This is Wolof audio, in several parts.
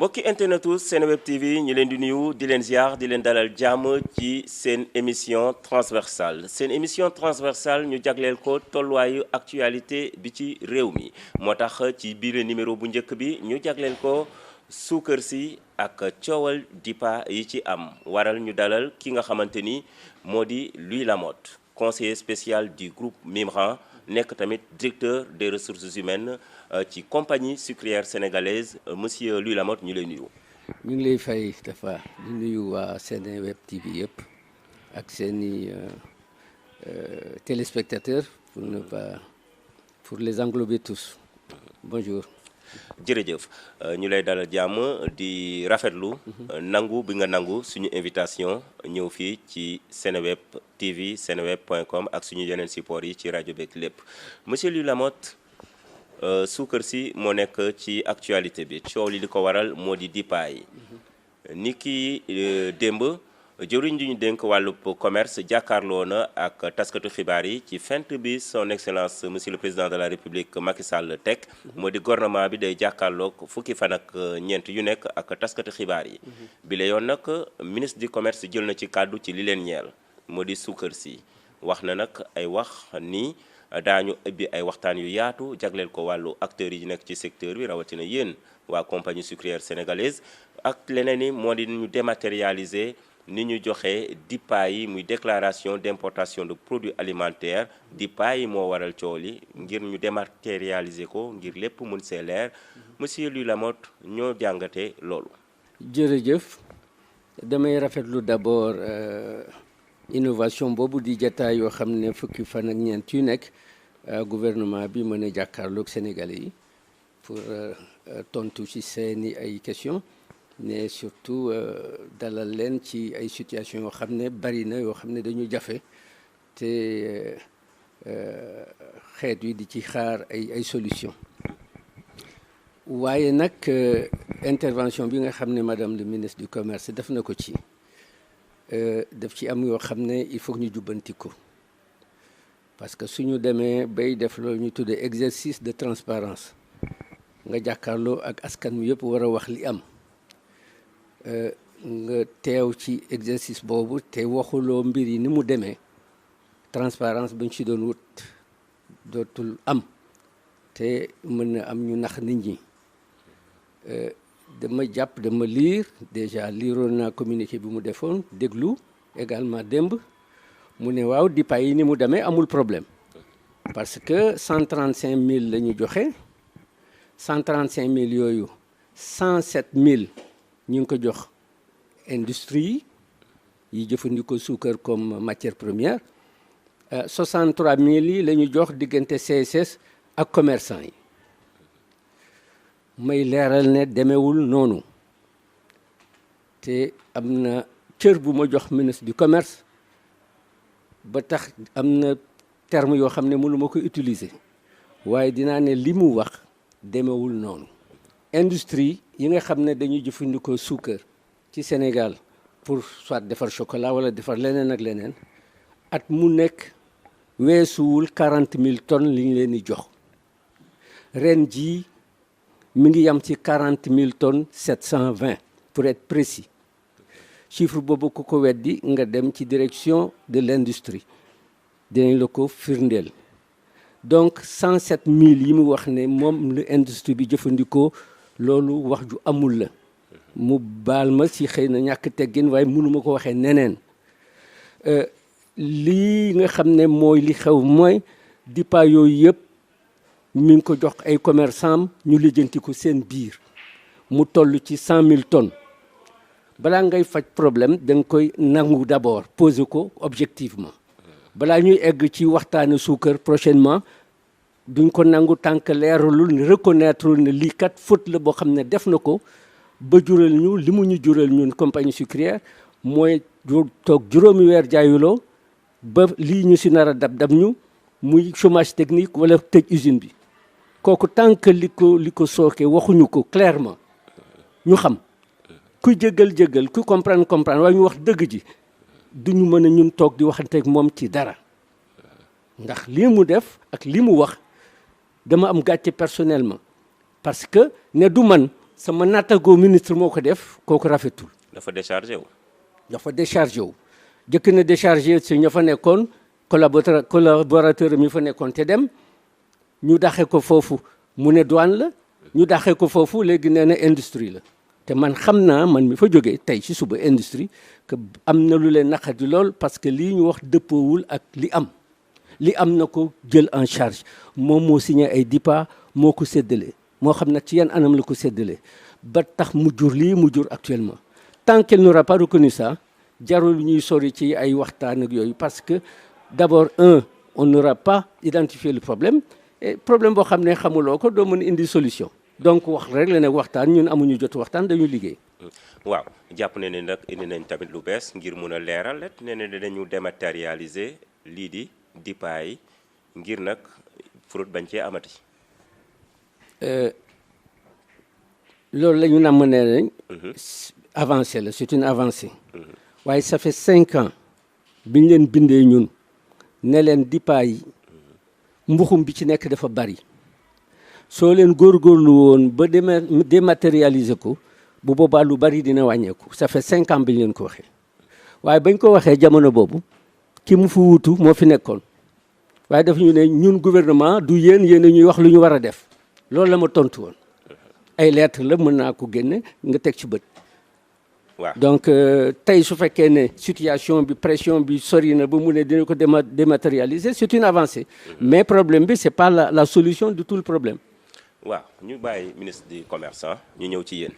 mbokki internetu Seneweb TV ñu leen di nuyu di leen ziar di leen dalal jàmm ci seen émission transversale ñu jagleel ko tolluwaayu actualité bi ci réew mi moo tax ci biir numéro bu njëkk bi ñu jagleel ko suukar si ak coowal DIPA yi ci am waral ñu dalal ki nga xamante ni moo di Louis Lamotte conseiller spécial du groupe Mimran nekk tamit directeur des ressources humaines ci compagnie sucrière sénégalaise monsieur Louis Lamotte ñu lay nuyu. ñu ngi lay fay dafa di nuyu waa Seneweb TV yëpp ak seeni téléspectateurs pour les englober tous bonjour. jërëjëf ñu lay dalal jàmm di rafetlu nangu bi nga nangu suñu invitation ñëw fii ci Seneweb TV seneweb.com ak suñu yeneen support yi ci rajo beeg lépp monsieur Louis Lamotte suukar si moo nekk ci actualité bi coow li ko waral moo di DIPA yi ni ki démb jëriñ ji ñu dénk wàllub commerce jàkkaarloo na ak taskatu xibaar yi ci fent bi son excellence monsieur le président de la république Macky Sall teg moo di gouvernement bi day jàkkaarloog fukki fan ak ñeent yu nekk ak taskatu xibaar yi bi la yoon nag ministre du commerce jël na ci kàddu ci li leen ñeel moo di suukar si wax na nag ay wax ni daañu ubbi ay waxtaan yu yaatu jagleel ko wàllu acteurs yi nekk ci secteur bi rawatina yéen waa compagnie sucrière sénégalaise ak leneen ni moo di ñu dématérialiser ni ñu joxe DIPA yi muy déclaration d'importation de produits alimentaires DIPA yi moo waral coow li ngir ñu dématérialiser ko ngir lépp mun see leer monsieur Louis Lamotte ñoo jàngate loolu. jërëjëf damay rafetlu d'abord innovation boobu di jataay yoo xam ne fukki fan ak ñeent yu nekk gouvernement bi mën a jàkkaarloog Sénégalais yi pour tontu ci seeni ay questions. mais surtout dalal leen ci ay situations yoo xam ne bari na yoo xam ne dañu jafe te xeet wi di ci xaar ay solutions waaye nag intervention bi nga xam ne madame le ministre du commerce def na ko ci daf ci am yoo xam ne il faut ñu jubbanti ko parce que suñu demee bay def loolu ñu tuddee exercice de transparence nga jàkkaarloo ak askan wi yëpp war a wax li am nga teew ci exercice boobu te waxuloo mbir yi ni mu demee transparence bañ ci doon wut dootul am te mën na am ñu nax nit ñi dama lire déjà liiroon naa communiqué bi mu defoon déglu également démb mu ne waaw DIPA yi ni mu demee amul problème parce que 135 000 la ñu joxe 135 000 yooyu 107 000 ñu ngi ko jox industrie yi jëfandikoo suukar comme matière première 63 000 yi la ñu jox diggante CSS ak commerçant yi may leeral ne demewul noonu te am na cër bu ma jox ministre du commerce ba tax am na terme yoo xam ne mënu ma ko utiliser waaye dinaa ne li mu wax demewul noonu industrie yi nga xam ne dañuy jëfandikoo suukar ci Sénégal pour soit defar chocolat wala defar leneen ak leneen at mu nekk weesuwul 40 000 tonnes li ñu leen di jox ren jii mi ngi yam ci 40 000 tonnes 720 pour être précis chiffre boobu ku ko weddi nga dem ci direction de l'industrie dinañ la ko firndeel donc 107 000 yi mu wax ne moom la industrie bi jëfandikoo loolu wax ju amul la mu baal ma ci xëy na ñàkk teggin waaye mënuma ko waxee neneen lii nga xam ne mooy li xew mooy DIPA yooyu yëpp mi ngi ko jox ay commerçants ñu lijjanti ko seen biir mu toll ci 100 000 tonnes balaa ngay faj problème da nga koy nangu d'abord poser ko objectivement balaa ñuy egg ci waxtaane suukar prochainement duñ ko nangu tant que leeralul ne reconnaître ne lii kat faute la boo xam ne def na ko ba jural ñu li mu ñu jural ñun compagnie sucrière mooy toog juróomi weer jaayuloo ba lii ñu si nar a dab ñu muy chômage technique wala tëj usine bi kooku tant que li ko sooke waxuñu ko clairement ñu xam kuy jéggal ku comprendre waaye ñu wax dëgg ji duñu mën a ñun toog di waxanteeg moom ci dara ndax lii mu def ak li mu wax dama am gàcce personnellement parce que ne du man sama nattagoo ministre moo ko def kooku rafetul. dafa déchargé wu. dafa déchargé wu jëkk na déchargé si ña fa nekkoon collaborateur mi fa nekkoon te dem ñu daxe ko foofu mu ne douane la ñu daxe ko foofu léegi nee na industrie la te man xam naa man mi fa jógee tey ci suba industrie que am na lu leen naqadi lool parce que lii ñu wax dëppoowul ak li am na ko jël en charge moom moo signé ay DIPA moo ko séddale moo xam nag ci yan anam la ko séddale ba tax mu jur lii mu jur actuellement tant qu'elle n'aura pas reconnu ça jarul ñuy sori ci ay waxtaan ak yooyu parce que d'abord on n'aura pas identifié le problème et problème boo xam ne xamuloo ko doo mën indi solution donc wax rek la ne waxtaan ñun amuñu jot waxtaan dañu liggéey. waaw jàpp ne nag indi nañ tamit lu bees ngir mun a leeral rek nee na dañu dématérialiser lii di DIPA yi ngir nag fraude bañ cee amati. loolu la ñu namm nee nañ. avancé la c'est une avancée. waaye ça fait 5 ans biñ leen bindee ñun ne leen DIPA yi mbuxum bi ci nekk dafa bari soo leen góorgóorlu woon ba dématérialiser ko bu boobaa lu bari dina wàññeeku ça fait 5 ans biñ leen ko waxee waaye bañ ko waxee jamono boobu ki mu fi wuutu moo fi nekkoon waaye daf ñu ne ñun gouvernement du yéen ñuy wax lu ñu war a def loolu la ma tontu woon ay lettres la mën naa ko génne nga teg ci bët. waaw donc tey su fekkee ne situation bi pression bi sori na ba mu ne dina ko dématérialiser c'est une avancée. mais problème bi c'est pas la solution de tout le problème. waaw ñu bàyyi ministre du commerce ñu ñëw ci yéen.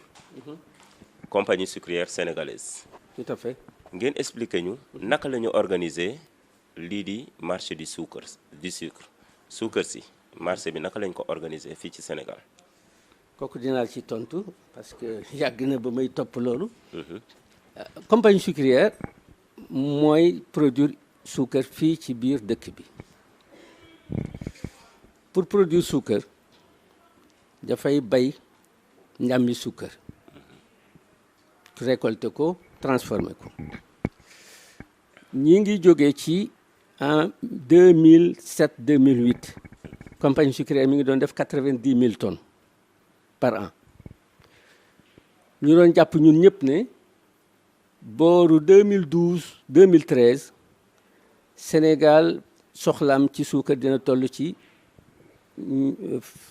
compagnie sucrière sénégalaise. tout à fait. ngeen expliquer ñu naka la ñu organiser lii di marché du sucre suukar si marché bi naka lañ ko organiser fii ci Sénégal. kooku dinaa ci tontu parce que yàgg na ba may topp loolu. compagnie sucrière mooy produire suukar fii ci biir dëkk bi pour produire suukar dafay bay njàmmi suukar récolter ko transformer ko ñi ngi jógee ci en 2007 2008 compagnie sucrière mi ngi doon def 90 000 tonnes par an ñu doon jàpp ñun ñëpp ne booru 2012 2013 Sénégal soxlaam ci suukar dina toll ci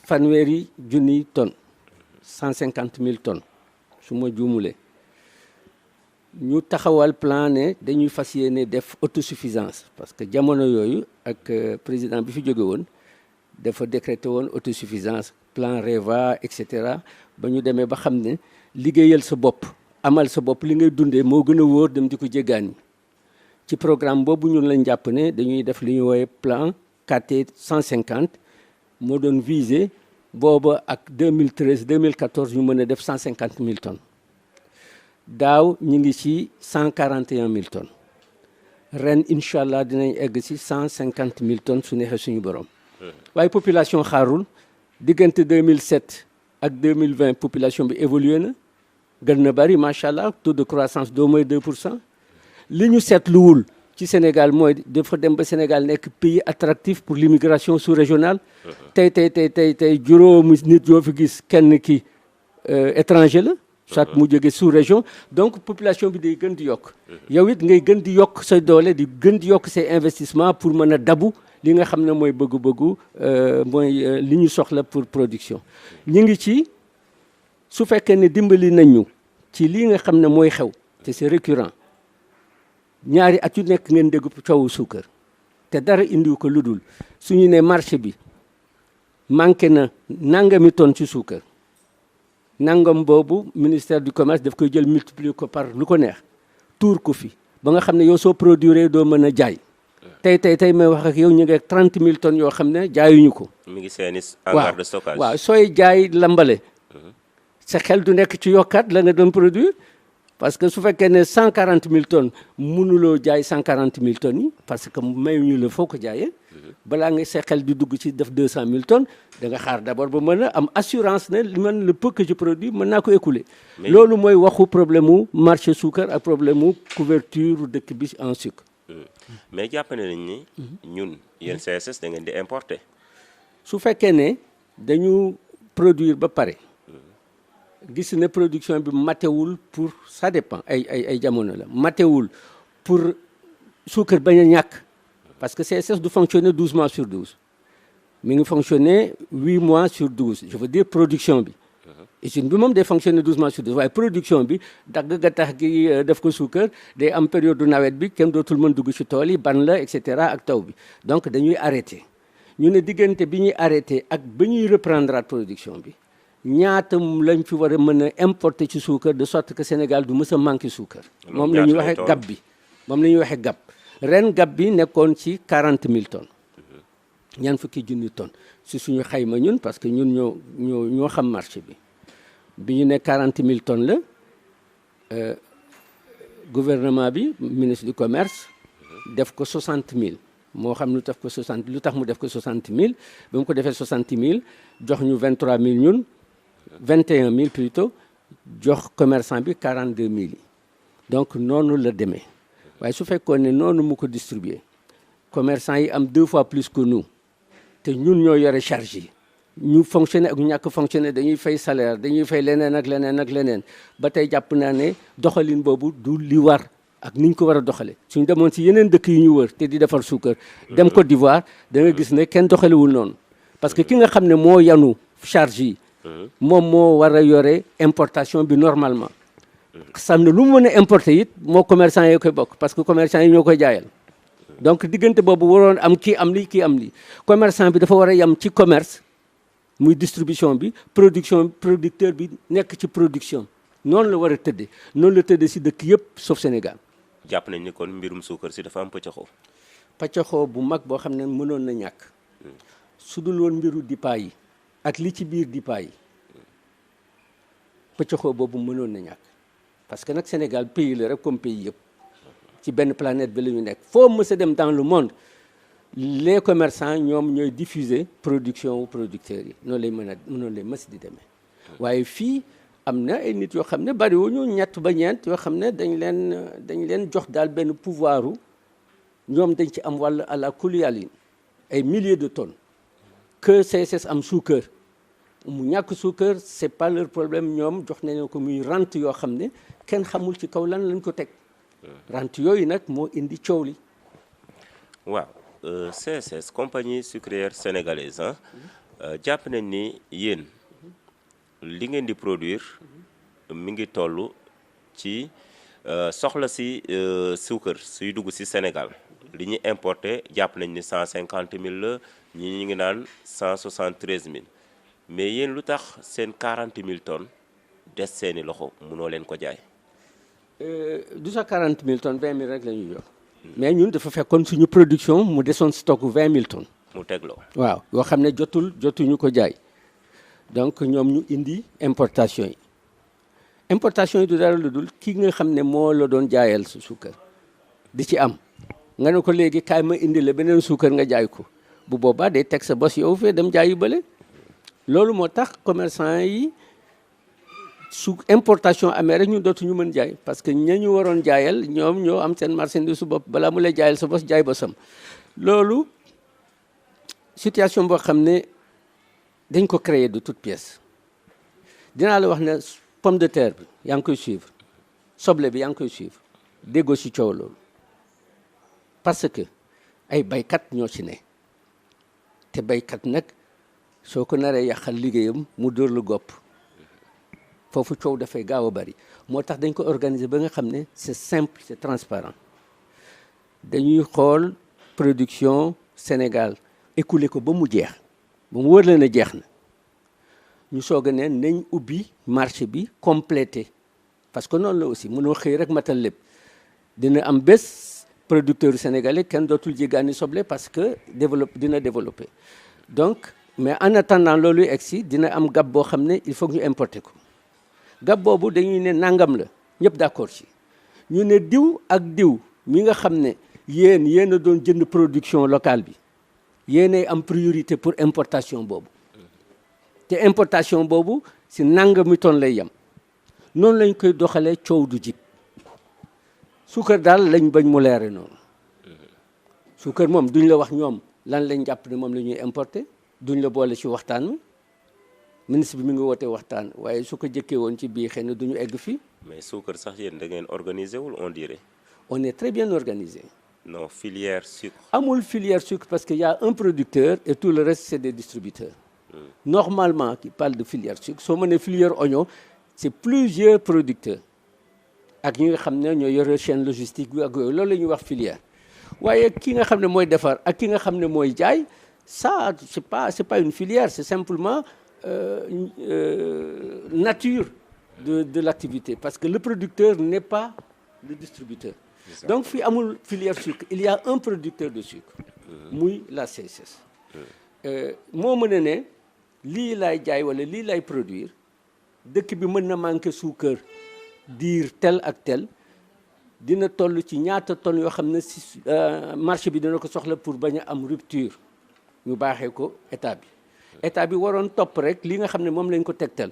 fanweeri junniy tonnes 150 000 tonnes su ma juumulee ñu taxawal plan ne dañuy fas yéene def autosuffisance parce que jamono yooyu ak président bi fi jóge woon dafa décrété woon autosuffisance plan REVA et cetera ba ñu demee ba xam ne liggéeyal sa bopp amal sa bopp li ngay dundee moo gën a wóor dem di ko jéggaani ci programme boobu ñun lañ jàpp ne dañuy def li ñuy woowee plan KT 150 moo doon visé booba ak 2013 2014 ñu mën a def 150 000 tonnes daaw ñu ngi ci 141 000 tonnes ren incha allah dinañ egg ci 150 000 tonnes su neexee suñu borom waaye population xaarul diggante 2007 ak 2020 population bi évolué na gën na bari macha allah taux de croissance d'au moins 2%. li ñu seetluwul ci Sénégal mooy dafa dem ba Sénégal nekk pays attractif pour l'immigration sous-régionale. tey juróomi nit yoo fi gis kenn ki étranger la. soit mu jóge sous-région donc population bi day gën di yokk. yow it ngay gën di yokk sa doole di gën di yokk say investissement pour mën a dabu li nga xam ne mooy bëggu-bëggu mooy li ñu soxla pour production. ñu ngi ci su fekkee ne dimbali nañu ci lii nga xam ne mooy xew te c'est récurrent ñaari at yu nekk ngeen dégg coowu suukar te dara indiwu ko lu dul suñu ne marché bi manqué na nangami tonne ci suukar. nangam boobu ministère du commerce daf koy jël multiplier ko par lu ko neex tuur ko fi ba nga xam ne yow soo produire doo mën a jaay tey may wax ak yow ñu ngi ak 30 000 tonnes yoo xam ne jaayuñu ko. mi ngi seeni hangar de stockage. waaw sooy jaay lambale. sa xel du nekk ci yokkaat la nga doon produire parce que su fekkee ne 140 000 tonnes mënuloo jaay 140 000 tonnes yi parce que mayuñu la foo ko jaayee. balaa nga sa xel di dugg ci def 200 000 tonnes da nga xaar d'abord ba mën a am assurance ne man le peu que je produis mën naa ko écouler. loolu mooy waxu problème mu marché suukar ak problème mu couverture dëkk bi en sucre. mais jàpp nañ ni ñun yéen CSS da ngeen di importer. su fekkee ne dañu produire ba pare gis ne production bi matewul pour ça dépend ay jamono la matewul pour suukar bañ a ñàkk parce que CSS du fonctionner 12 mois sur 12 mi ngi fonctionner 8 mois sur 12 je veux dire production bi usine bi moom day fonctionner 12 mois sur 12 waaye production bi dagg gattax gi def ko suukar day am période du nawet bi kenn dootul mën dugg ci tool yi ban la et cetera ak taw bi donc dañuy arrêté ñu ne diggante bi ñuy arrêté ak ba ñuy reprendre production bi ñaata lañ fi war a mën a importer ci suukar de sorte que Sénégal du mës a manqué suukar moom la ñuy waxee gab bi moom la ñuy waxee gab ren gab bi nekkoon ci 40 000 tonnes ñaan fukki junni tonnes si suñu xayma ñun parce que ñun ñoo xam marché bi ñu ne 40 000 tonnes la gouvernement bi ministre du commerce def ko 60 000 moo xam lu tax mu def ko 60 000 ba mu ko defee 60 000 jox ñu 23 000 ñun 21 000 plutôt jox commerçant bi 42 000 yi donc noonu la demee waaye su fekkoon ne noonu mu ko distribuer commerçant yi am 2 fois plus que nous te ñun ñoo yore charge yi ñu fonctionner ak ñu ñàkk fonctionner dañuy fay salaire dañuy fay leneen ak leneen ba tey jàpp naa ne doxalin boobu du li war ak ni ñu ko war a doxale suñu demoon si yeneen dëkk yi ñu wër te di defar suukar dem Côte d'Ivoire da nga gis ne kenn doxalewul noonu parce que ki nga xam ne moo yanu charge yi moom moo war a yore importation bi normalement xam ne lu mu mën a importer it moo commerçant yi koy bokk parce que commerçant yi ñoo koy jaayal donc diggante boobu waroon am kii am lii commerçant bi dafa war a yam ci commerce muy distribution bi producteur bi nekk ci production noonu la war a tëddee noonu la tëddee si dëkk yëpp sauf Sénégal. jàpp nañ ni kon mbirum suukar si dafa am pàccaxoo bu mag boo xam ne mënoon na ñàkk su dul woon mbiru DIPA yi ak li ci biir DIPA yi pàccaxoo boobu mënoon na ñàkk parce que nag Sénégal pays la rek comme pays yëpp ci benn planète bi la ñu nekk foo mës a dem dans le monde les commerçants ñoom ñooy diffuser production wu producteurs yi noonu lay mës di demee waaye fii am na ay nit yoo xam ne bariwuñu ñett ba ñeent yoo xam ne dañ leen jox daal benn pouvoiru ñoom dañ ci am wàll à la kuliyalin ay milliers de tonnes que CSS am suukar mu ñàkk suukar c'est pas leur problème ñoom jox nañu ko muy rente yoo xam ne kenn xamul ci kaw lan lañ ko teg rente yooyu nag moo indi coow li. waaw CSS compagnie sucrière sénégalaise jàpp nañ ni yéen li ngeen di produire mi ngi toll ci soxla si suukar suy dugg si Sénégal li ñu importé jàpp nañ ni 150 000 la ñi ñu ngi naan 173 000 mais yéen lu tax seen 40 000 tonnes des seeni loxo mënoo leen ko jaay. du sa 40 000 tonnes 20 000 rek la ñuy yor mais ñun dafa fekkoon suñu production mu desoon stock 20 000 tonnes. mu tegloo waaw yoo xam ne jotuñu ko jaay donc ñoom ñu indi importation yi du dara lu dul kii nga xam ne moo la doon jaayal sa suukar di ci am nga ne ko léegi kaay ma indi la beneen suukar nga jaay ko bu boobaa day teg sa bos yow fee dem jaayi bële loolu moo tax commerçant yi su importation amee rek ñu dootuñu mën jaay parce que ña ñu waroon jaayal ñoom ñoo am seen marchandise su bopp balaa mu lay jaayal sa bos jaay bosam loolu situation boo xam ne dañ ko créer de toute pièce dinaa la wax ne pomme de terre bi yaa ngi koy suivre soble bi yaa ngi koy suivre déggoo ci coow loolu parce que ay baykat ñoo ci ne te baykat nag soo ko naree yàqal liggéeyam mu dóor lu gopp foofu coow dafay gaaw a bari moo tax dañ ko organiser ba nga xam ne c'est simple c'est transparent dañuy xool production Sénégal écoulé ko ba mu jeex ba mu wër la ne jeex na ñu soog a ne nañ ubbi marché bi complété parce que noonu la aussi mënoo xëy rek matal lépp dina am bés producteur sénégalais kenn dootul jéggaani soble parce que dina développé donc mais en attendant loolu egsi dina am gab boo xam ne il faut que ñu importer ko gab boobu dañuy ne nangam la ñëpp d'accord ci ñu ne diw ak diw mi nga xam ne yéen a doon jënd production locale bi yéenay am priorité pour importation boobu te importation boobu si nangami tonne lay yem noonu lañ koy doxalee coow du jib suukar daal lañ bañ mu leere noonu suukar moom duñ la wax ñoom lan lañ jàpp ne moom la ñuy importer duñ la boole ci waxtaan wi ministre bi mi ngi woote waxtaan waaye su ko jëkkee woon ci bii xëy na du ñu egg fii. mais suukar sax yéen da ngeen organisé wul on dirait. on est très bien organisé. non filière sucre. amul filière sucre parce qu'il y a un producteur et tout le reste c'est des distributeurs. Normalement qui parle de filière sucre soo mënee filière oignon c'est plusieurs producteurs ak ñi nga xam ne ñoo yore chaîne logistique bi ak yooyu loolu la ñuy wax filière waaye ki nga xam ne mooy defar ak ki nga xam ne mooy jaay ça c'est pas une filière c'est simplement nature de l'activité parce que le producteur n'est pas le distributeur. Donc fii amul filière sucre il y a un producteur de sucre muy la CSS moo mën a ne lii laay jaay wala lii laay produire dëkk bi mën na manquer suukar diir tel ak tel dina toll ci ñaata tonnes yoo xam ne si marché bi dina ko soxla pour bañ a am rupture ñu baaxee ko état bi waroon topp rek li nga xam ne moom lañ ko tegtal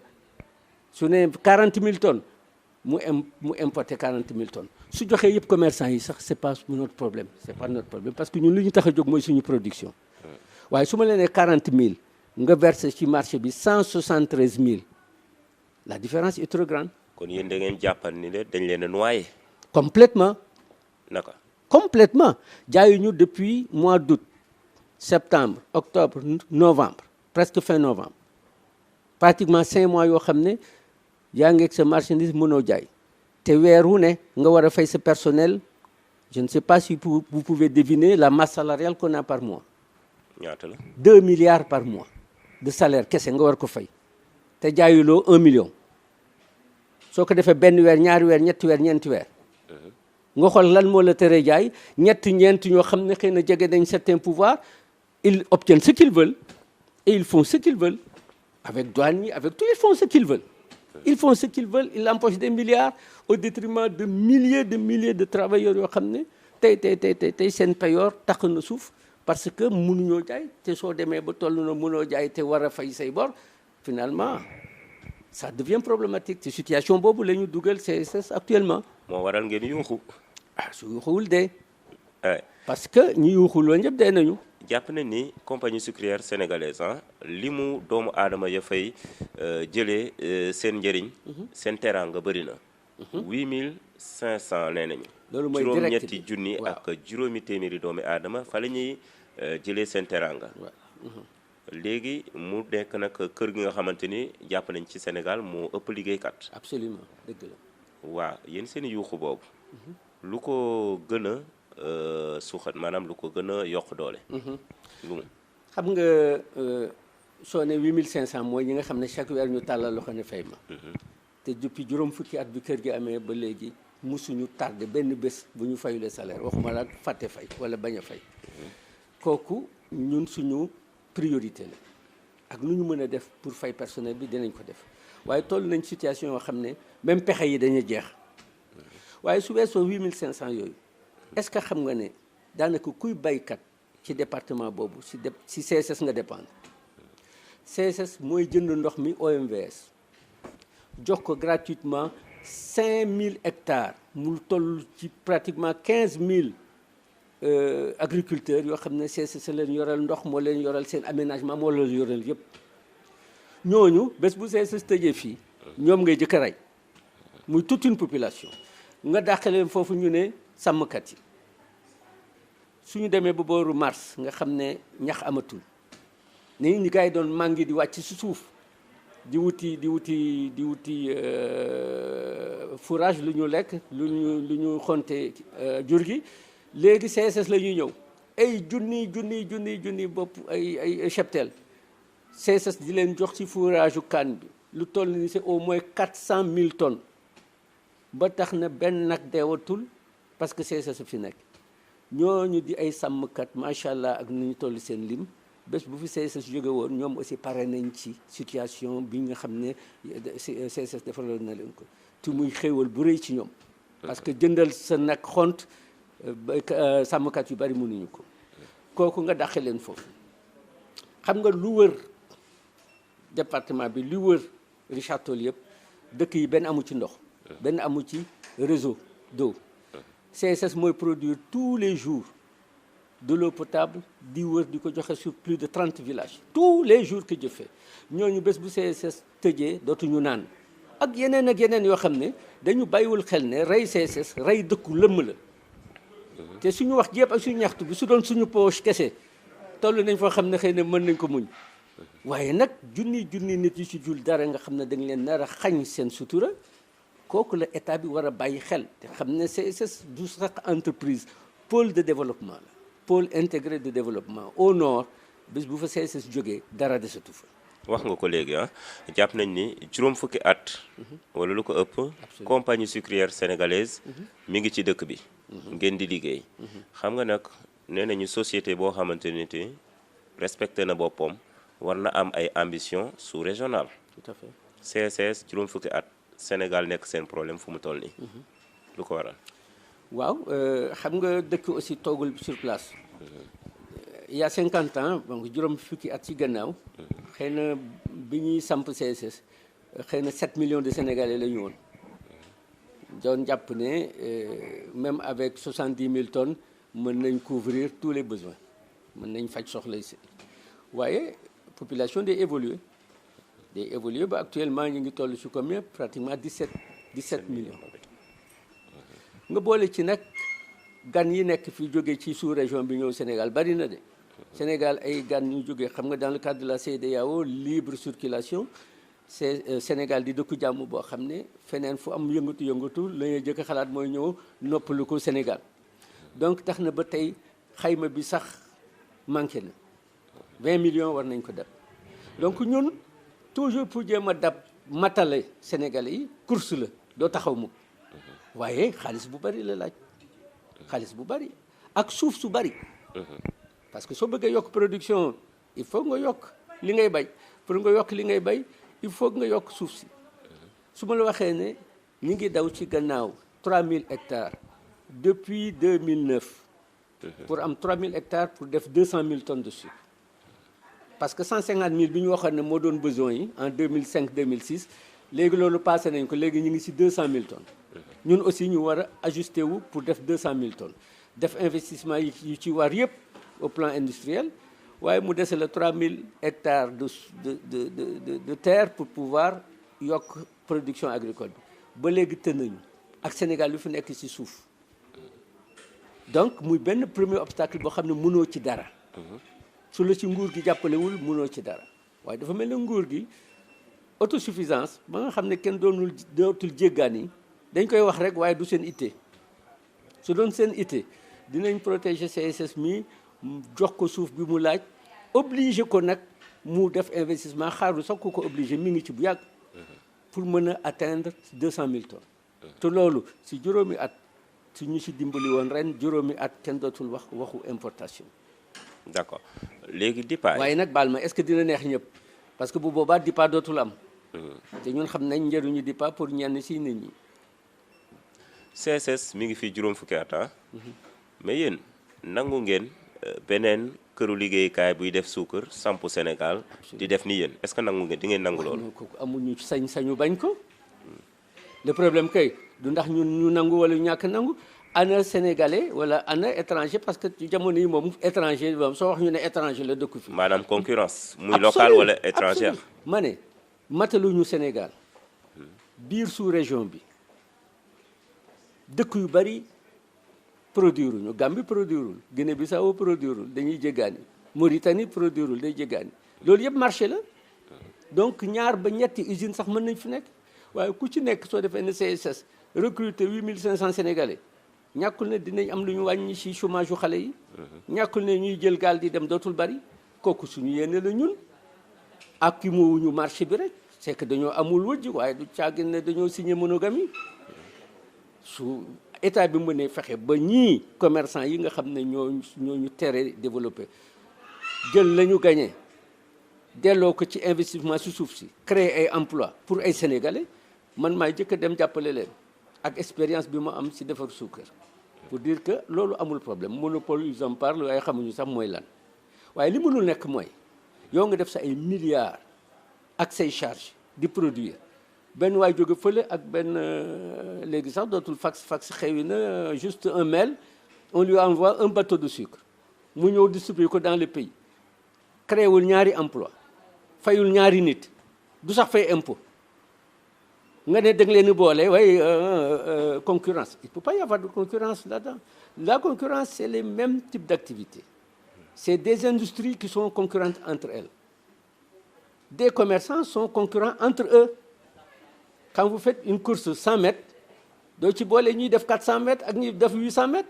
su ne 40 000 tonnes mu importer 40 000 tonnes su joxee yëpp commerçant yi sax c'est pas notre problème parce que ñun li ñu tax a jóg mooy suñu production waaye su ma leen nee 40 000 nga verser ci marché bi 173 000 la différence est trop grande. kon yéen da ngeen jàppal ni de dañ leen a noyé. complètement naka. complètement jaayuñu depuis mois d'août septembre octobre novembre presque fin novembre pratiquement 5 mois yoo xam ne yaa ngi ak sa marchandise mënoo jaay te weer wu ne nga war a fay sa personnel je ne sais pas si vous pouvez deviner la masse salariale qu'on a par mois. ñaata la 2 milliards par mois de salaire kese nga war ko fay te jaayuloo 1 million soo ko defee benn weer ñaari weer ñetti weer ñeenti weer nga xool lan moo la tere jaay ñeent ñoo xam ne xëy na jege dañ certain pouvoir ils obtiennent ce qu'ils veulent et ils font ce qu'ils veulent avec douane yi avec tout ils font ce qu'ils veulent ils empochent des milliards au détriment de milliers de travailleurs yoo xam ne tey seen payoor tax na suuf parce que mënuñoo jaay te soo demee ba toll na mënoo jaay te war a fay say bor finalement ça devient problématique te situation boobu la ñu dugal CSS actuellement. moo waral ngeen yuuxu. su yuuxuwul dee. parce que ñi yuuxuloo ñëpp dee nañu. jàpp nañ ni compagnie sucrière sénégalaise li mu doomu aadama ya fay jëlee seen njëriñ. seen teraanga bëri na. 8500 nee nañu. loolu mooy juróom-ñetti junni ak juróomi téeméeri doomu aadama fa la ñuy jëlee seen teraanga. léegi mu nekk nag kër gi nga xamante ni jàpp nañ ci Sénégal moo ëpp liggéeykat. absolument dëgg la. waaw yéen seen yuuxu boobu. lu ko gën a suuxat maanaam lu ko gën a yokk doole. lu mu. xam nga soo ne 8500 mooy ñi nga xam ne chaque weer ñu tàllal loxo ne fay ma. te depuis juróom fukki at bi kër gi amee ba léegi musuñu tardé benn bés bu ñu fayulee salaire waxuma la fàtte fay wala bañ a fay. kooku ñun suñu priorité la ak lu ñu mën a def pour fay personnel bi dinañ ko def waaye toll nañ situation yoo xam ne même pexe yi dañuy jeex waaye su weesoo 8500 yooyu est-ce que xam nga ne daanaka kuy baykat ci département boobu si CSS nga dépendre CSS mooy jënd ndox mi OMVS jox ko gratuitement 5000 hectares mu toll ci pratiquement 15000 agriculteurs yoo xam ne CSS leen yoral ndox moo leen yoral seen aménagement moo leen yoral yëpp ñooñu bés bu CSS tëjee fii ñoom ngay jëkk a rey muy toute une population nga dàq leen foofu ñu ne sàmmkat yi suñu demee ba booru mars nga xam ne ñax amatul ni ñi gars yi doon màngi di wàcc si suuf di wuti fourrage lu ñu lekk lu ñu xonte jur gi léegi CSS la ñuy ñëw ay junni bopp ay cheptel CSS di leen jox ci fourrage u kaan bi lu toll ni c'est au moins 400 000 tonnes ba tax na benn nag deewatul parce que CSS fi nekk ñooñu di ay sàmmkat macha allah ak nu ñu toll seen lim bés bu fi CSS jóge woon ñoom aussi pare nañ ci situation bi nga xam ne CSS defaloon na leen ko te muy xéewal bu rëy ci ñoom parce que jëndal sa nag xont sàmmkat yu bari mënuñu ko kooku nga dàqe leen foofu xam nga lu wër département bi lu wër Richard Toll yëpp dëkk yi benn amu ci ndox benn amu ci réseau d'eau CSS mooy produire tous les jours de l'eau potable di wër di ko joxe sur plus de 30 villages tous les jours que je fais ñooñu bés bu CSS tëjee dootuñu naan ak yeneen yoo xam ne dañu bàyyiwul xel ne rey CSS rey dëkku lëmm la te suñu wax jépp ak suñu ñaxtu bi su doon suñu poche kese toll nañ foo xam ne xëy na mën nañ ko muñ waaye nag junni nit yi ci jul dara nga xam ne dañ leen nar a xañ seen sutura kooku la état bi war a bàyyi xel te xam ne CSS du sax entreprise pôle de développement la pôle intégré de développement au nord bés bu fa CSS jógee dara desatu fa. wax nga ko léegi jàpp nañ ni juróom fukki at wala lu ko ëpp compagnie sucrière sénégalaise mi ngi ci dëkk bi ngeen di liggéey xam nga nag nee nañu société boo xamante ni te respecté na boppam war na am ay ambition sous-régionale. Tout à fait. CSS juróom fukki at Sénégal nekk seen problème fu mu toll nii lu ko waral. waaw xam nga dëkk aussi toogul sur place il y a 50 ans donc juróom fukki at ci gannaaw xëy na bi ñuy samp CSS xëy na 7 millions de Sénégalais la ñu woon doon jàpp ne même avec 70 000 tonnes mën nañ couvrir tous les besoins mën nañ faj soxla si waaye population day évoluer ba actuellement ñu ngi toll ci combien pratiquement 17 millions nga boole ci nag gan yi nekk fi jóge ci sous-région bi ñëw Sénégal bari na de Sénégal ay gan ñu jógee xam nga dans le cadre de la CEDEAO libre circulation c'est Sénégal di dëkku jàmm boo xam ne feneen fu am yëngatu la ñuy jëkk xalaat mooy ñëw noppalu ko Sénégal donc tax na ba tey xayma bi sax manqué na 20 millions war nañ ko dab donc ñun toujours pour jéem a dab matale Sénégalais yi course la doo taxaw mukk waaye xaalis bu bari la laaj xaalis bu bari ak suuf su bari parce que soo bëggee yokk production il faut nga yokk li ngay bay pour nga yokk li ngay bay il faut nga yokk suuf si su ma la waxee ne ñu ngi daw ci gannaaw 3000 hectares depuis 2009 pour am 3000 hectares pour def 200 000 tonnes de sucre parce que 150 000 bi ñu waxoon ne moo doon besoin yi en 2005 2006 léegi loolu passé nañ ko léegi ñu ngi ci 200 000 tonnes ñun aussi ñu war a ajusté wu pour def 200 000 tonnes def investissement yi ci war yëpp au plan industriel waaye mu dese la 3000 hectares de terre pour pouvoir yokk production agricole bi ba léegi tënañu ak Sénégal lu fi nekk ci suuf donc muy benn premier obstacle boo xam ne mënoo ci dara su la ci nguur gi jàppalewul mënoo ci dara waaye dafa mel ne nguur gi autosuffisance ba nga xam ne kenn dootul jéggaani dañ koy wax rek waaye du seen itte su doon seen itte dinañ protéger CSS mi jox ko suuf bi mu laaj obligé ko nag mu def investissement xaaru sax ku ko obligé mi ngi ci bu yàgg pour mën a atteindre 200 000 tonnes te loolu si juróomi at su ñu si dimbali woon ren juróomi at kenn dootul waxu importation. d'accord léegi DIPA. waaye nag baal ma est-ce que dina neex ñëpp parce que bu boobaa DIPA dootul am. te ñun xam nañ njëriñu DIPA pour ñenn si nit ñi. CSS mi ngi fi juróom fukki at mais yéen nangu ngeen beneen këru liggéeykaay buy def suukar sampu Sénégal di def ni yéen est-ce que nangu ngeen di ngeen nangu loolu. kooku amuñu sañ-sañu bañ ko le problème kay du ndax ñun ñu nangu wala ñàkk nangu ana sénégalais wala ana étranger parce que ci jamono yi moom étranger moom soo wax ñu ne étranger la dëkku fi. maanaam concurrence muy local wala étrangère. ma ne mataluñu Sénégal biir sous région bi dëkk yu bari produire ñu Gambie produirul Guinée Bissau produirul dañuy jéggaani Mauritanie produirul day jéggaani loolu yëpp marché la donc ñaar ba ñetti usine sax mën nañ fi nekk waaye ku ci nekk soo defee ne CSS recruter 8500 sénégalais ñàkkul ne dinañ am lu ñu wàññi ci chômage yu xale yi ñàkkul ne ñuy jël gaal di dem dootul bari kooku suñu yéene la ñun ak ki moowuñu marché bi rek c'est que dañoo amul wëjj waaye du caagin ne dañoo signé monogamie su état bi mënee fexe ba ñii commerçant yi nga xam ne ñooñu tere développé jël la ñu gagné delloo ko ci investissement si suuf si créer ay emploi pour ay sénégalais man maay jëkk a dem jàppale leen ak expérience bi ma am si defar suukar pour dire que loolu amul problème monopole ils en parlent waaye xamuñu sax mooy lan waaye li mënul nekk mooy yow nga def sa ay milliards ak say charge di produire benn waay jóge fële ak benn léegi sax dootul fax xewi na juste un mail on lui envoie un bateau de sucre mu ñëw distribuer ko dans le pays créé wul ñaari emploi fayul ñaari nit du sax fay impôt nga ne da nga leen di boole waaye concurrence il peut pas y avoir de concurrence là-dedans. La concurrence c'est les mêmes types d'activités, c'est des industries qui sont concurrentes entre elles, des commerçants sont concurrents entre eux. Quand vous faites une course 100 mètres doo ci boole ñuy def 400 mètres ak ñuy def 800 mètres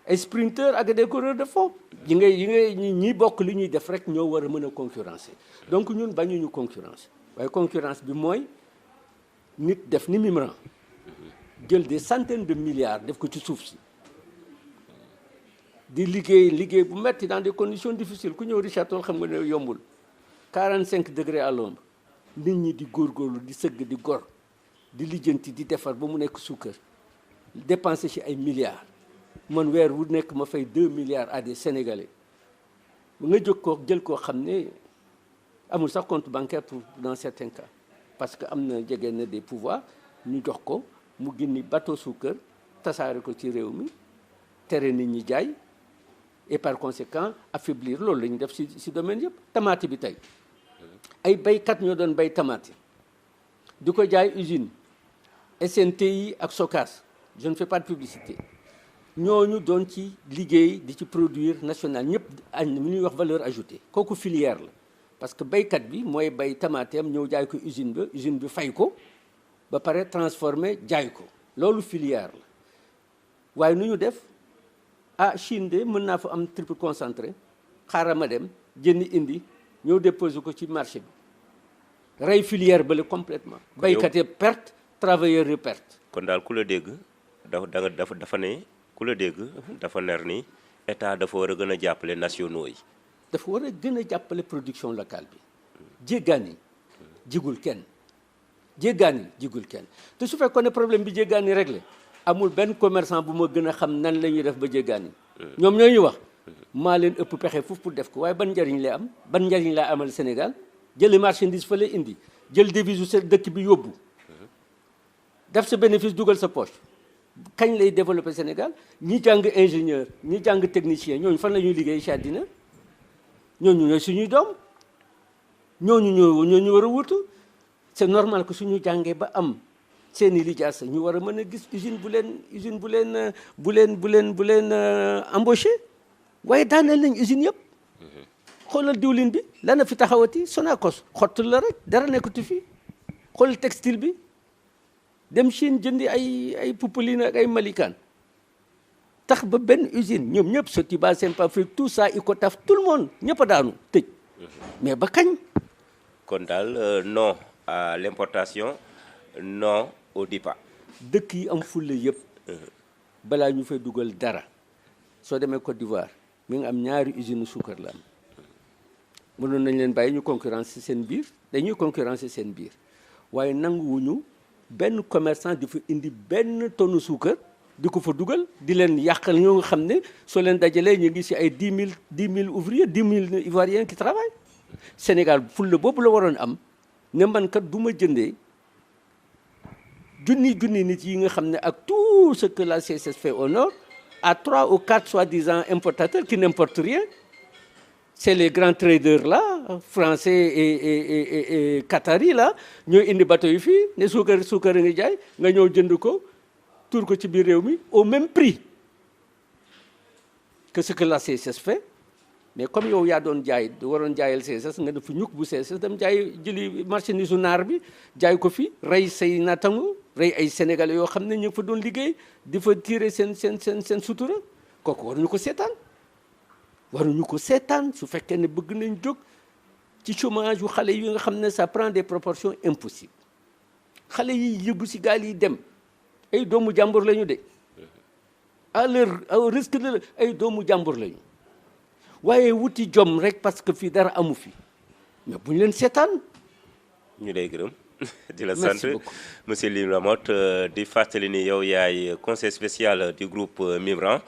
ay sprinteurs ak des coureurs de fond ñi bokk li ñuy def rek ñoo war a mën a concurrencer. Donc ñun bañuñu concurrence waaye concurrence bi mooy nit def ni Mimran jël des centaines de milliards def ko ci suuf si di liggéey bu metti dans des conditions difficiles. Ku ñëw Richard Toll xam nga ne yombul 45 degrés à l'ombre nit ñi di góorgóorlu di sëgg di gor di lijjanti di defar ba mu nekk suukar dépenser ci ay milliards. Man weer wu nekk ma fay 2 milliards à des Sénégalais nga jóg ko jël koo xam ne amul sax compte bancaire pour dans certains cas parce que am na jege na des pouvoirs ñu jox ko mu génni bateau suukar tasaare ko ci réew mi tere nit ñi jaay et par conséquent affaiblir loolu la ñu def ci domaine yëpp. Tamaate bi tey ay baykat ñoo doon bay tamaate di ko jaay usine SNTI ak Socas, je ne fais pas de publicité, ñooñu doon ci liggéey di ci produire national ñëpp añ mi ñuy wax valeur ajoutée kooku filière la parce que baykat bi mooy bay tamaateem ñëw jaay ko usine bi fay ko ba pare transformé jaay ko loolu filière la. waaye nu ñu def Chine de mën naa fa am triple concentré xaaral ma dem jëndi indi ñëw déposé ko ci marché bi rey filière bële complètement. baykat yi perte travailleur yi perte. kon daal ku la dégg dafa ne ku la dégg dafa ner ni état dafa war a gën a jàppale nationaux yi. dafa war a gën a jàppale production locale bi. jéggaani jigul kenn te su fekkoon ne problème bi jéggaani réglé amul benn commerçant bu ma gën a xam nan la ñuy def ba jéggaani. ñoom ñoo ñu wax maa leen ëpp pexe foofu pour def ko waaye ban njariñ lay am ban njariñ laa amal Sénégal jëli marchandise fa lay indi jël devise u sa dëkk bi yóbbu def sa bénéfice dugal sa poche. kañ lay développer Sénégal ñi jàng ingénieur ñi jàng technicien ñooñu fan la ñuy liggéey ci àddina ñooñu ñooy suñuy doom ñooñu war a wutu. C'est normal que suñu jàngee ba am seeni lijaasa ñu war a mën a gis usine bu leen embauché waaye daaneel nañ usine yëpp. xoolal diwlin bi lana fi taxawati Sonacos xottul la rek dara nekkatu fi xoolal textile bi. dem Chine jëndi ay Poupeline ak ay Malikaan tax ba benn usine ñoom ñëpp Sotiba Simpafric tout ça Icotaf tout le monde ñëpp a daanu tëj mais ba kañ. kon daal non à l'importation non au DIPA. dëkk yi am fulla yëpp balaa ñu fay dugal dara soo demee Côte d'Ivoire mi ngi am ñaari usine suukar la am mënoon nañ leen bàyyi ñu concurrencer seen biir dañuy concurrencer seen biir waaye nanguwuñu benn commerçant di fa indi benn tonne suukar di ko fa dugal di leen yàqal ñoo nga xam ne soo leen dajalee ñu ngi ci ay 10 000 ouvriers 10 000 Ivoiriens qui travaillent. Sénégal fulla boobu la waroon am ne man kat du ma jëndee junni nit yi nga xam ne ak tout ce que la CSS fait au nord à 3 ou 4 soi-disant importateurs qui n'importent rien. C'est les grands traders là français et qataris là ñooy indi bateau yi fii ne suukar a ngi jaay nga ñëw jënd ko tuur ko ci biir réew mi au même prix que ce que la CSS fait. Mais comme yow yaa doon jaay waroon jaayal CSS nga def ñukk bu CSS dem jaay jëli marchandise u naar bi jaay ko fi rey say natango rey ay sénégalais yoo xam ne ñu fa doon liggéey di fa tirer seen sutura kooku waruñu ko seetaan su fekkee ne bëgg nañ jóg ci chômage yu xale yi nga xam ne ça prend des proportions impossibles. xale yi yëggu ci gaal yi dem ay doomu jàmbur lañu de au risque de ay doomu jàmbur lañu waaye wuti jom rek parce que fii dara amu fi mais bu ñu leen seetaan. ñu lay gërëm di la sant monsieur Ly Lamotte di fàttali ni yow yaay conseil spécial du groupe Mimran.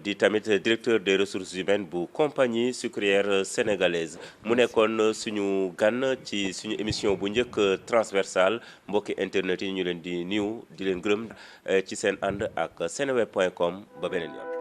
di tamit directeur des ressources humaines bu compagnie sucrière sénégalaise mu nekkoon suñu gan ci suñu émission bu njëkk transversale mbokki internet yi ñu leen di nuyu di leen gërëm ci seen ànd ak seneweb.com ba beneen yoon.